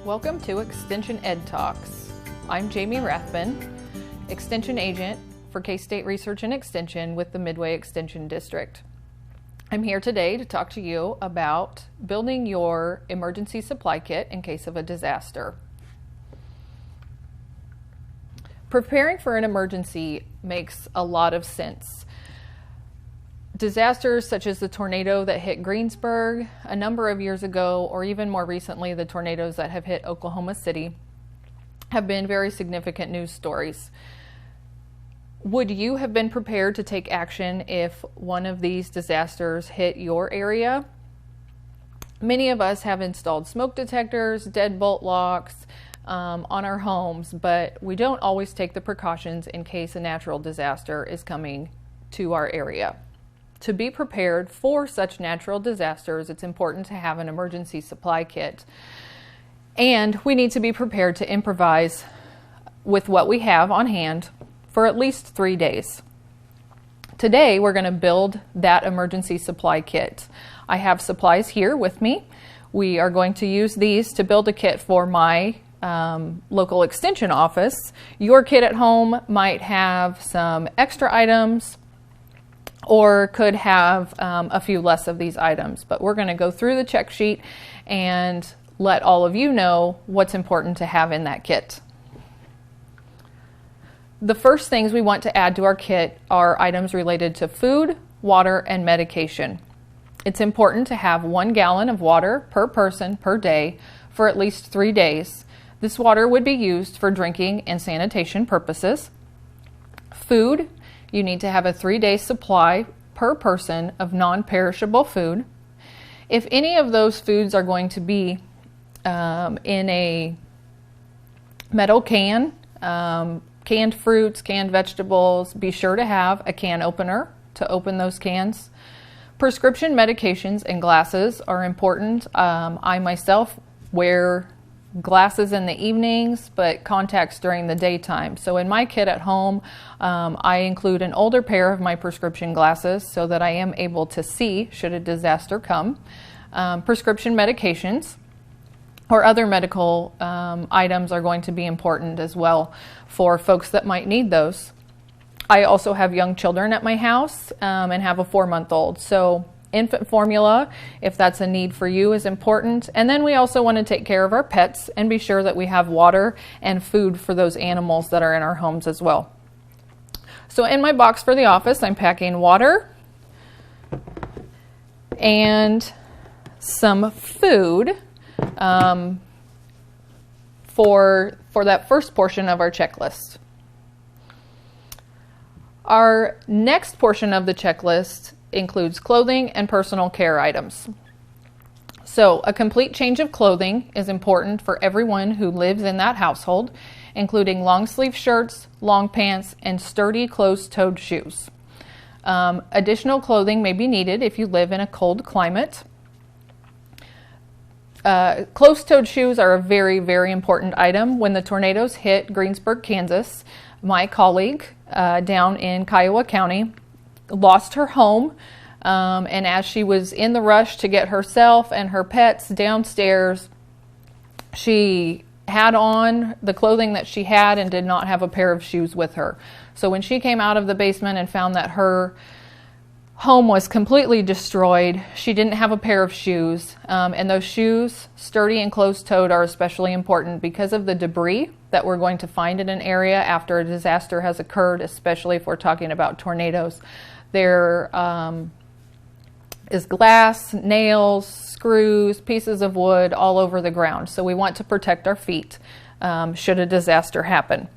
Welcome to Extension Ed Talks. I'm Jamie Rathbun, Extension Agent for K-State Research and Extension with the Midway Extension District. I'm here today to talk to you about building your emergency supply kit in case of a disaster. Preparing for an emergency makes a lot of sense. Disasters such as the tornado that hit Greensburg a number of years ago, or even more recently, the tornadoes that have hit Oklahoma City, have been very significant news stories. Would you have been prepared to take action if one of these disasters hit your area? Many of us have installed smoke detectors, deadbolt locks on our homes, but we don't always take the precautions in case a natural disaster is coming to our area. To be prepared for such natural disasters, it's important to have an emergency supply kit. And we need to be prepared to improvise with what we have on hand for at least 3 days. Today, we're going to build that emergency supply kit. I have supplies here with me. We are going to use these to build a kit for my local extension office. Your kit at home might have some extra items or could have a few less of these items. But we're going to go through the check sheet and let all of you know what's important to have in that kit. The first things we want to add to our kit are items related to food, water, and medication. It's important to have 1 gallon of water per person per day for at least 3 days. This water would be used for drinking and sanitation purposes. Food, you need to have a 3-day supply per person of non-perishable food. If any of those foods are going to be in a metal can, canned fruits, canned vegetables, be sure to have a can opener to open those cans. Prescription medications and glasses are important. I myself wear glasses in the evenings, but contacts during the daytime. So in my kit at home, I include an older pair of my prescription glasses so that I am able to see should a disaster come. Prescription medications or other medical items are going to be important as well for folks that might need those. I also have young children at my house and have a 4-month-old. So infant formula, if that's a need for you, is important. And then we also want to take care of our pets and be sure that we have water and food for those animals that are in our homes as well. So in my box for the office, I'm packing water and some food for that first portion of our checklist. Our next portion of the checklist includes clothing and personal care items. So a complete change of clothing is important for everyone who lives in that household, including long sleeve shirts, long pants, and sturdy closed-toed shoes. Additional clothing may be needed if you live in a cold climate. Closed-toed shoes are a very, very important item. When the tornadoes hit Greensburg, Kansas, my colleague down in Kiowa County lost her home, and as she was in the rush to get herself and her pets downstairs, she had on the clothing that she had and did not have a pair of shoes with her. So when she came out of the basement and found that her home was completely destroyed, she didn't have a pair of shoes, and those shoes, sturdy and closed-toed, are especially important because of the debris that we're going to find in an area after a disaster has occurred, especially if we're talking about tornadoes. There is glass, nails, screws, pieces of wood all over the ground. So we want to protect our feet should a disaster happen.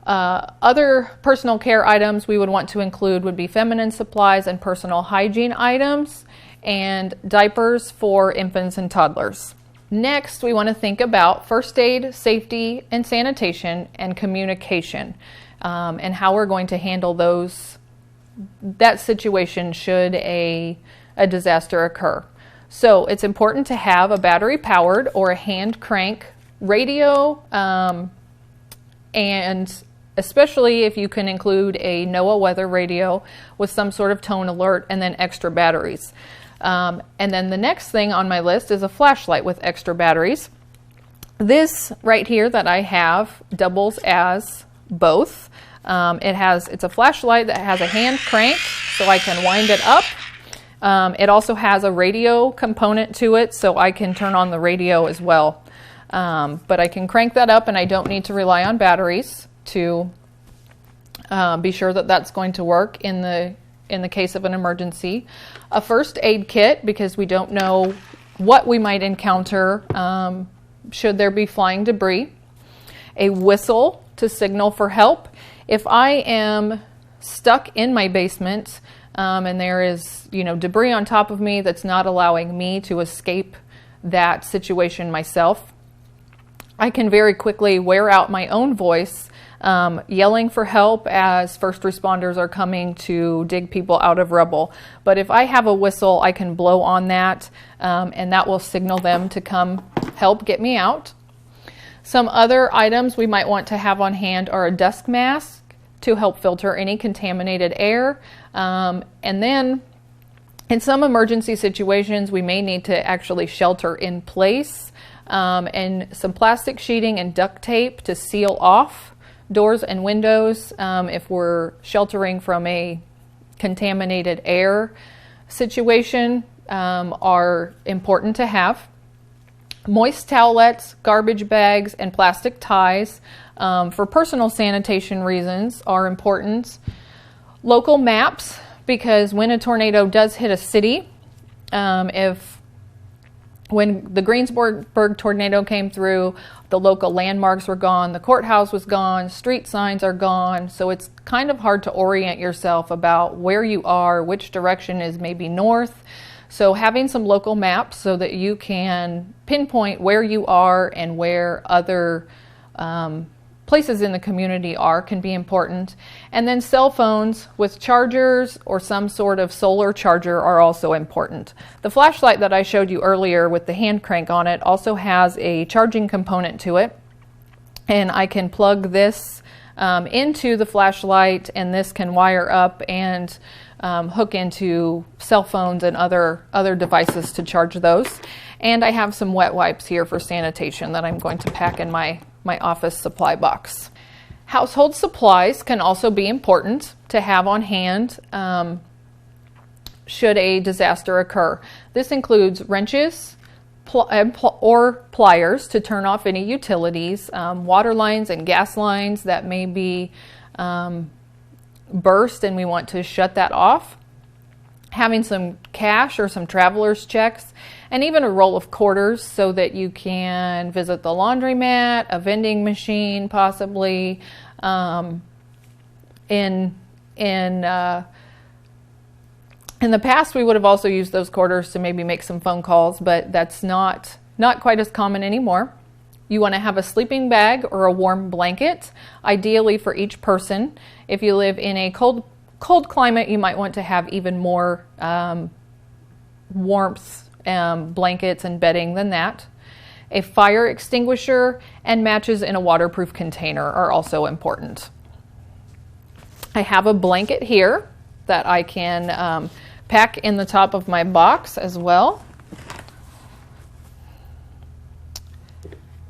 Other personal care items we would want to include would be feminine supplies and personal hygiene items and diapers for infants and toddlers. Next, we want to think about first aid, safety, and sanitation and communication and how we're going to handle that situation should a disaster occur. So it's important to have a battery-powered or a hand crank radio, and especially if you can include a NOAA weather radio with some sort of tone alert and then extra batteries. And then the next thing on my list is a flashlight with extra batteries. This right here that I have doubles as both. It's a flashlight that has a hand crank, so I can wind it up. It also has a radio component to it, so I can turn on the radio as well. But I can crank that up, and I don't need to rely on batteries to be sure that that's going to work in the case of an emergency. A first aid kit, because we don't know what we might encounter should there be flying debris. A whistle to signal for help. If I am stuck in my basement and there is, debris on top of me that's not allowing me to escape that situation myself, I can very quickly wear out my own voice, yelling for help as first responders are coming to dig people out of rubble. But if I have a whistle, I can blow on that, and that will signal them to come help get me out. Some other items we might want to have on hand are a dust mask to help filter any contaminated air. And then in some emergency situations, we may need to actually shelter in place, and some plastic sheeting and duct tape to seal off doors and windows if we're sheltering from a contaminated air situation are important to have. Moist towelettes, garbage bags, and plastic ties for personal sanitation reasons are important. Local maps, because when a tornado does hit a city, when the Greensburg tornado came through, the local landmarks were gone, the courthouse was gone, street signs are gone, so it's kind of hard to orient yourself about where you are, which direction is maybe north. So having some local maps so that you can pinpoint where you are and where other places in the community are can be important. And then cell phones with chargers or some sort of solar charger are also important. The flashlight that I showed you earlier with the hand crank on it also has a charging component to it. And I can plug this into the flashlight, and this can wire up and hook into cell phones and other devices to charge those. And I have some wet wipes here for sanitation that I'm going to pack in my office supply box. Household supplies can also be important to have on hand should a disaster occur. This includes wrenches or pliers to turn off any utilities, water lines and gas lines that may be burst and we want to shut that off. Having some cash or some traveler's checks, and even a roll of quarters so that you can visit the laundromat, a vending machine possibly. In the past, we would have also used those quarters to maybe make some phone calls, but that's not quite as common anymore. You want to have a sleeping bag or a warm blanket, ideally for each person. If you live in a cold climate, you might want to have even more warmth blankets and bedding than that. A fire extinguisher and matches in a waterproof container are also important. I have a blanket here that I can pack in the top of my box as well.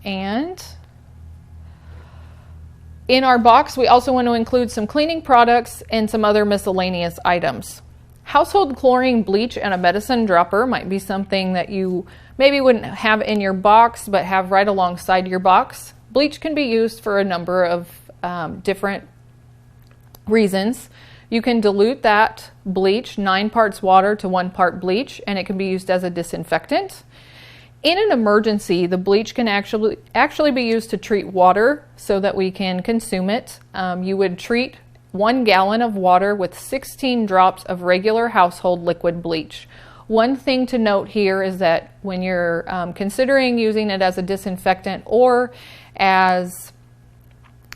And in our box, we also want to include some cleaning products and some other miscellaneous items. Household chlorine, bleach, and a medicine dropper might be something that you maybe wouldn't have in your box, but have right alongside your box. Bleach can be used for a number of different reasons. You can dilute that bleach, 9 parts water to 1 part bleach, and it can be used as a disinfectant. In an emergency, the bleach can actually be used to treat water so that we can consume it. You would treat 1 gallon of water with 16 drops of regular household liquid bleach. One thing to note here is that when you're considering using it as a disinfectant or as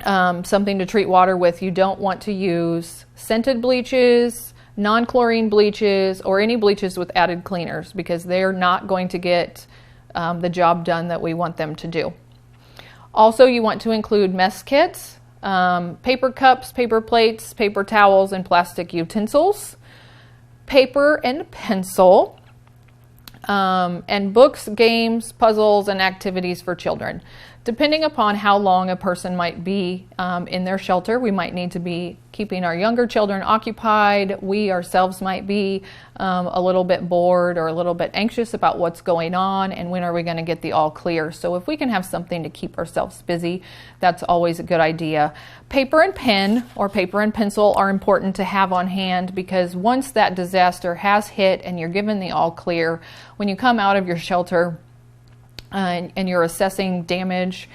something to treat water with, you don't want to use scented bleaches, non-chlorine bleaches, or any bleaches with added cleaners, because they're not going to get the job done that we want them to do. Also, you want to include mess kits, paper cups, paper plates, paper towels, and plastic utensils, paper and pencil, and books, games, puzzles, and activities for children. Depending upon how long a person might be in their shelter, we might need to be keeping our younger children occupied. We ourselves might be a little bit bored or a little bit anxious about what's going on and when are we going to get the all clear. So if we can have something to keep ourselves busy, that's always a good idea. Paper and pen or paper and pencil are important to have on hand, because once that disaster has hit and you're given the all clear, when you come out of your shelter, and you're assessing damage,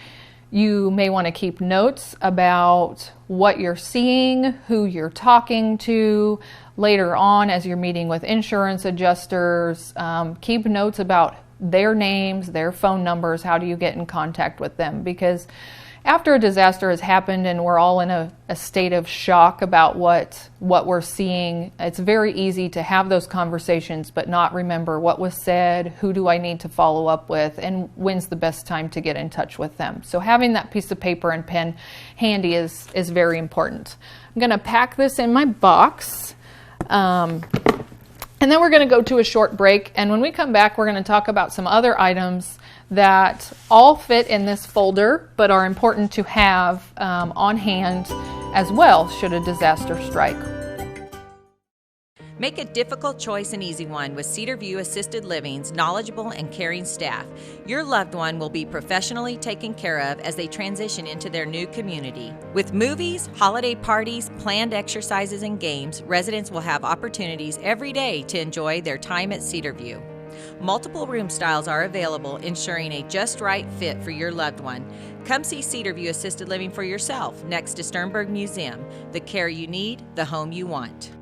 you may want to keep notes about what you're seeing, who you're talking to. Later on, as you're meeting with insurance adjusters, keep notes about their names, their phone numbers. How do you get in contact with them? Because after a disaster has happened and we're all in a state of shock about what we're seeing, it's very easy to have those conversations but not remember what was said, who do I need to follow up with, and when's the best time to get in touch with them. So having that piece of paper and pen handy is very important. I'm going to pack this in my box. And then we're going to go to a short break. And when we come back, we're going to talk about some other items that all fit in this folder, but are important to have on hand as well should a disaster strike. Make a difficult choice an easy one with Cedar View Assisted Living's knowledgeable and caring staff. Your loved one will be professionally taken care of as they transition into their new community. With movies, holiday parties, planned exercises, and games, residents will have opportunities every day to enjoy their time at Cedar View. Multiple room styles are available, ensuring a just right fit for your loved one. Come see Cedar View Assisted Living for yourself next to Sternberg Museum. The care you need, the home you want.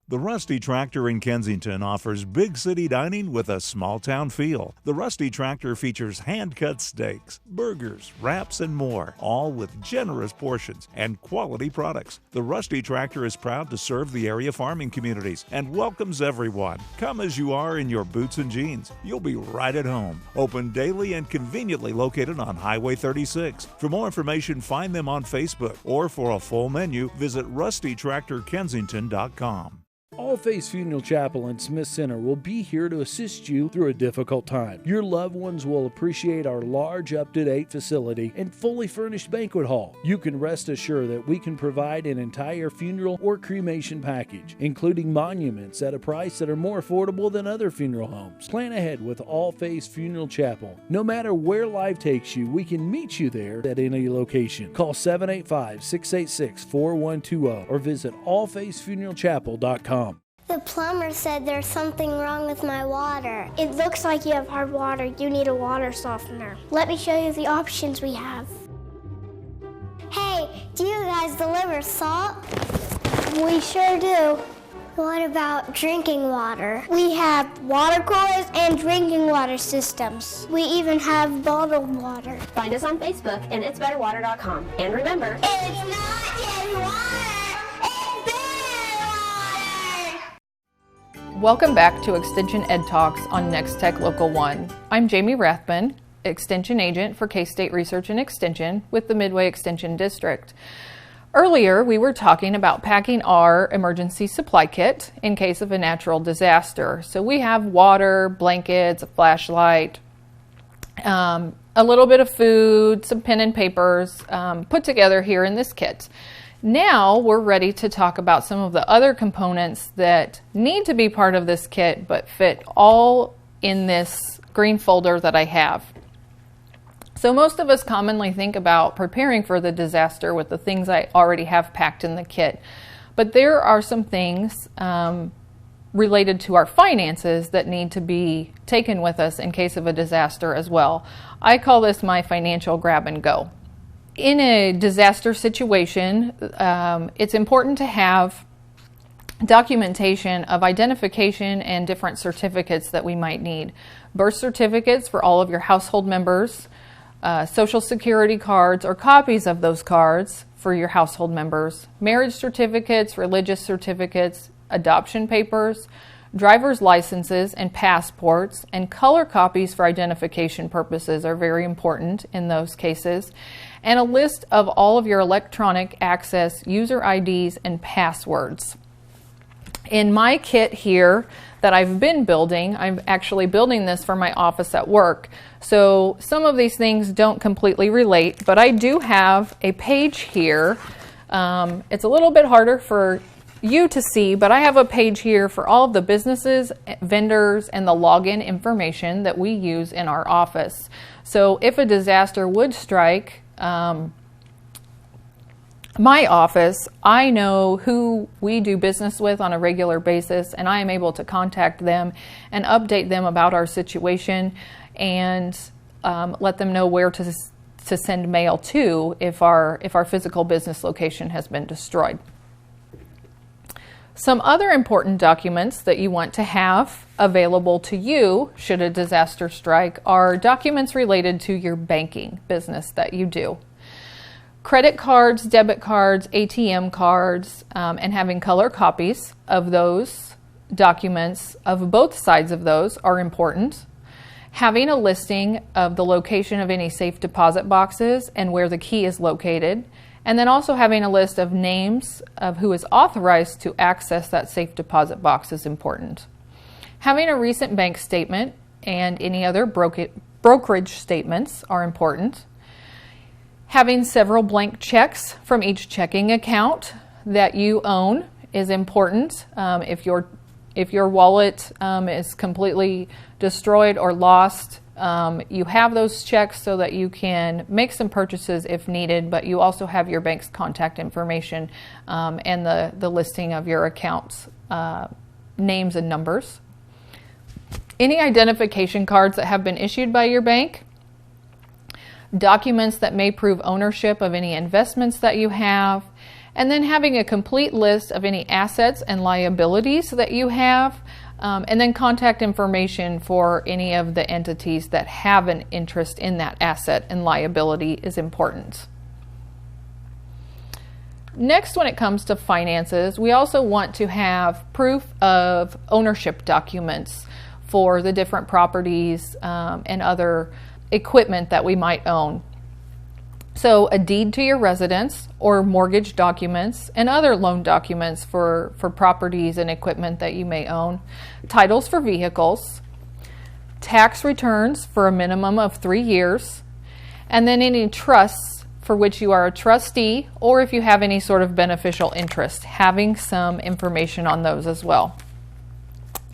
The Rusty Tractor in Kensington offers big city dining with a small town feel. The Rusty Tractor features hand-cut steaks, burgers, wraps, and more, all with generous portions and quality products. The Rusty Tractor is proud to serve the area farming communities and welcomes everyone. Come as you are in your boots and jeans. You'll be right at home. Open daily and conveniently located on Highway 36. For more information, find them on Facebook, or for a full menu, visit rustytractorkensington.com. All Faith Funeral Chapel and Smith Center will be here to assist you through a difficult time. Your loved ones will appreciate our large, up-to-date facility and fully furnished banquet hall. You can rest assured that we can provide an entire funeral or cremation package, including monuments at a price that are more affordable than other funeral homes. Plan ahead with All Faith Funeral Chapel. No matter where life takes you, we can meet you there at any location. Call 785-686-4120 or visit allfaithfuneralchapel.com. The plumber said there's something wrong with my water. It looks like you have hard water. You need a water softener. Let me show you the options we have. Hey, do you guys deliver salt? We sure do. What about drinking water? We have water coolers and drinking water systems. We even have bottled water. Find us on Facebook and itsbetterwater.com. And remember, it's not just water, it's better water! Welcome back to Extension Ed Talks on Nex-Tech Local 1. I'm Jamie Rathbun, Extension Agent for K-State Research and Extension with the Midway Extension District. Earlier, we were talking about packing our emergency supply kit in case of a natural disaster. So we have water, blankets, a flashlight, a little bit of food, some pen and papers put together here in this kit. Now we're ready to talk about some of the other components that need to be part of this kit but fit all in this green folder that I have. So most of us commonly think about preparing for the disaster with the things I already have packed in the kit. But there are some things related to our finances that need to be taken with us in case of a disaster as well. I call this my financial grab and go. In a disaster situation, it's important to have documentation of identification and different certificates that we might need. Birth certificates for all of your household members, Social Security cards or copies of those cards for your household members, marriage certificates, religious certificates, adoption papers, driver's licenses and passports, and color copies for identification purposes are very important in those cases, and a list of all of your electronic access user IDs and passwords. In my kit here that I've been building, I'm actually building this for my office at work. So some of these things don't completely relate, but I do have a page here. It's a little bit harder for you to see, but I have a page here for all of the businesses, vendors, and the login information that we use in our office. So if a disaster would strike my office, I know who we do business with on a regular basis, and I am able to contact them and update them about our situation and let them know where to send mail to if our physical business location has been destroyed. Some other important documents that you want to have available to you should a disaster strike are documents related to your banking business that you do. Credit cards, debit cards, ATM cards, and having color copies of those documents of both sides of those are important. Having a listing of the location of any safe deposit boxes and where the key is located, and then also having a list of names of who is authorized to access that safe deposit box is important. Having a recent bank statement and any other brokerage statements are important. Having several blank checks from each checking account that you own is important. If your wallet is completely destroyed or lost, you have those checks so that you can make some purchases if needed, but you also have your bank's contact information and the listing of your accounts, names and numbers. Any identification cards that have been issued by your bank, documents that may prove ownership of any investments that you have, and then having a complete list of any assets and liabilities that you have, and then contact information for any of the entities that have an interest in that asset and liability is important. Next, when it comes to finances, we also want to have proof of ownership documents for the different properties and other equipment that we might own. So a deed to your residence or mortgage documents and other loan documents for properties and equipment that you may own, titles for vehicles, tax returns for a minimum of 3 years, and then any trusts for which you are a trustee or if you have any sort of beneficial interest, having some information on those as well.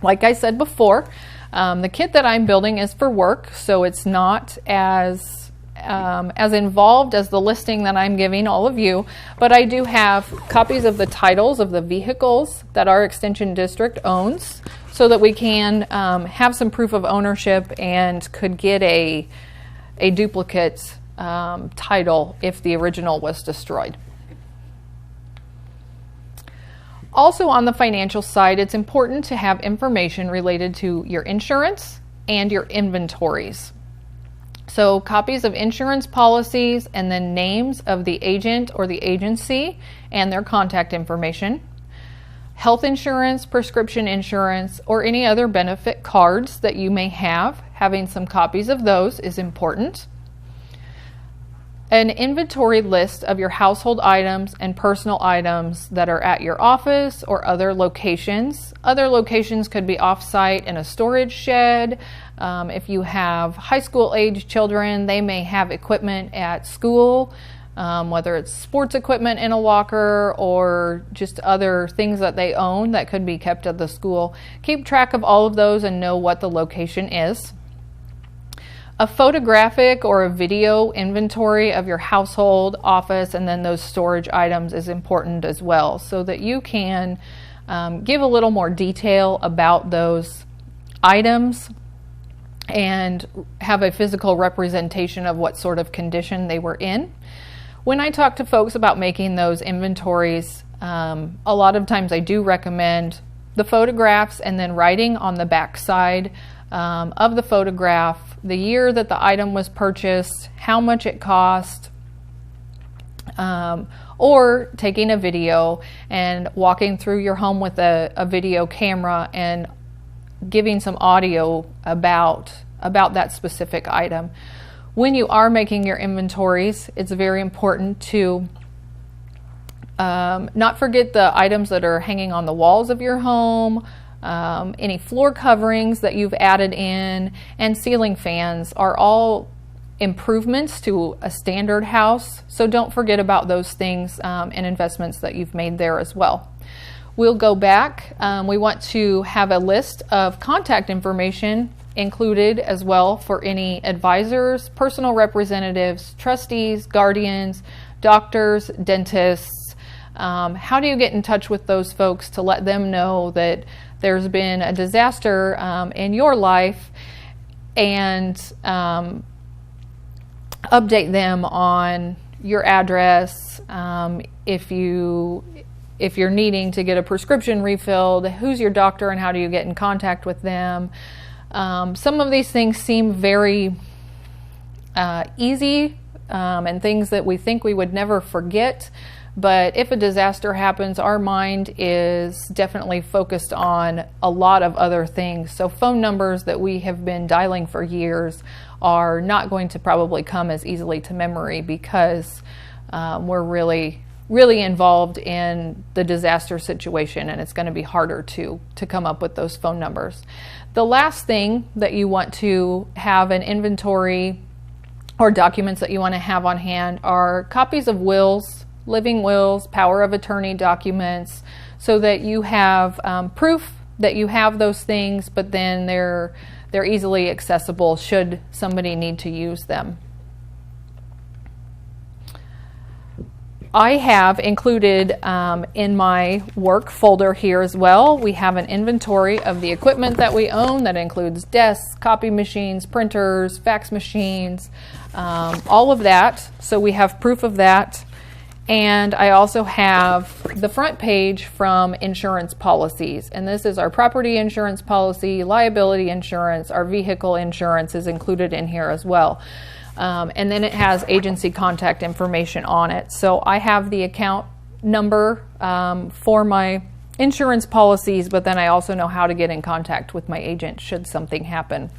Like I said before, the kit that I'm building is for work, so it's not as involved as the listing that I'm giving all of you, but I do have copies of the titles of the vehicles that our extension district owns so that we can have some proof of ownership and could get a duplicate title if the original was destroyed. Also on the financial side, it's important to have information related to your insurance and your inventories. So copies of insurance policies and then names of the agent or the agency and their contact information. Health insurance, prescription insurance, or any other benefit cards that you may have, having some copies of those is important. An inventory list of your household items and personal items that are at your office or other locations. Other locations could be off-site in a storage shed. If you have high school age children, they may have equipment at school, whether it's sports equipment in a locker or just other things that they own that could be kept at the school. Keep track of all of those and know what the location is. A photographic or a video inventory of your household, office, and then those storage items is important as well so that you can give a little more detail about those items and have a physical representation of what sort of condition they were in. When I talk to folks about making those inventories, a lot of times I do recommend the photographs and then writing on the back side of the photograph the year that the item was purchased, how much it cost, or taking a video and walking through your home with a video camera and giving some audio about that specific item. When you are making your inventories, it's very important to Not forget the items that are hanging on the walls of your home, any floor coverings that you've added in, and ceiling fans are all improvements to a standard house. So don't forget about those things and investments that you've made there as well. We'll go back. We want to have a list of contact information included as well for any advisors, personal representatives, trustees, guardians, doctors, dentists. How do you get in touch with those folks to let them know that there's been a disaster in your life, and update them on your address, if you're needing to get a prescription refilled, who's your doctor and how do you get in contact with them. Some of these things seem very easy and things that we think we would never forget, but if a disaster happens, our mind is definitely focused on a lot of other things. So phone numbers that we have been dialing for years are not going to probably come as easily to memory because we're really involved in the disaster situation, and it's going to be harder to come up with those phone numbers. The last thing that you want to have an inventory or documents that you want to have on hand are copies of wills, living wills, power of attorney documents, so that you have proof that you have those things, but then they're easily accessible should somebody need to use them. I have included in my work folder here as well, we have an inventory of the equipment that we own that includes desks, copy machines, printers, fax machines, all of that. So we have proof of that. And I also have the front page from insurance policies. And this is our property insurance policy, liability insurance, our vehicle insurance is included in here as well. And then it has agency contact information on it. So I have the account number for my insurance policies, but then I also know how to get in contact with my agent should something happen.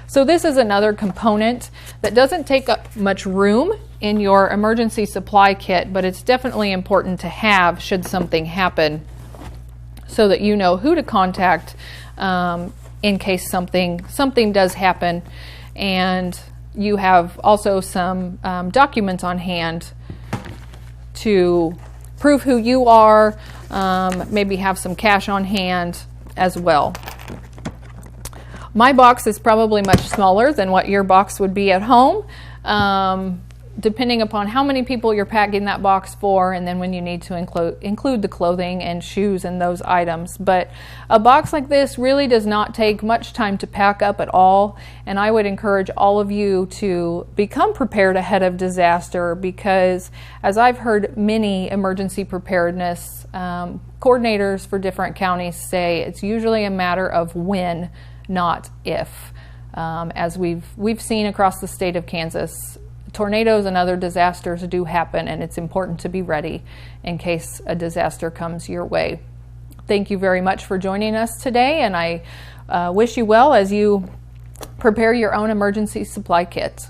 So this is another component that doesn't take up much room in your emergency supply kit, but it's definitely important to have should something happen so that you know who to contact in case something does happen. And you have also some documents on hand to prove who you are, maybe have some cash on hand as well. My box is probably much smaller than what your box would be at home, depending upon how many people you're packing that box for, and then when you need to include the clothing and shoes and those items. But a box like this really does not take much time to pack up at all, and I would encourage all of you to become prepared ahead of disaster, because as I've heard many emergency preparedness coordinators for different counties say, it's usually a matter of when, not if. As we've seen across the state of Kansas, tornadoes and other disasters do happen, and it's important to be ready in case a disaster comes your way. Thank you very much for joining us today, and I wish you well as you prepare your own emergency supply kit.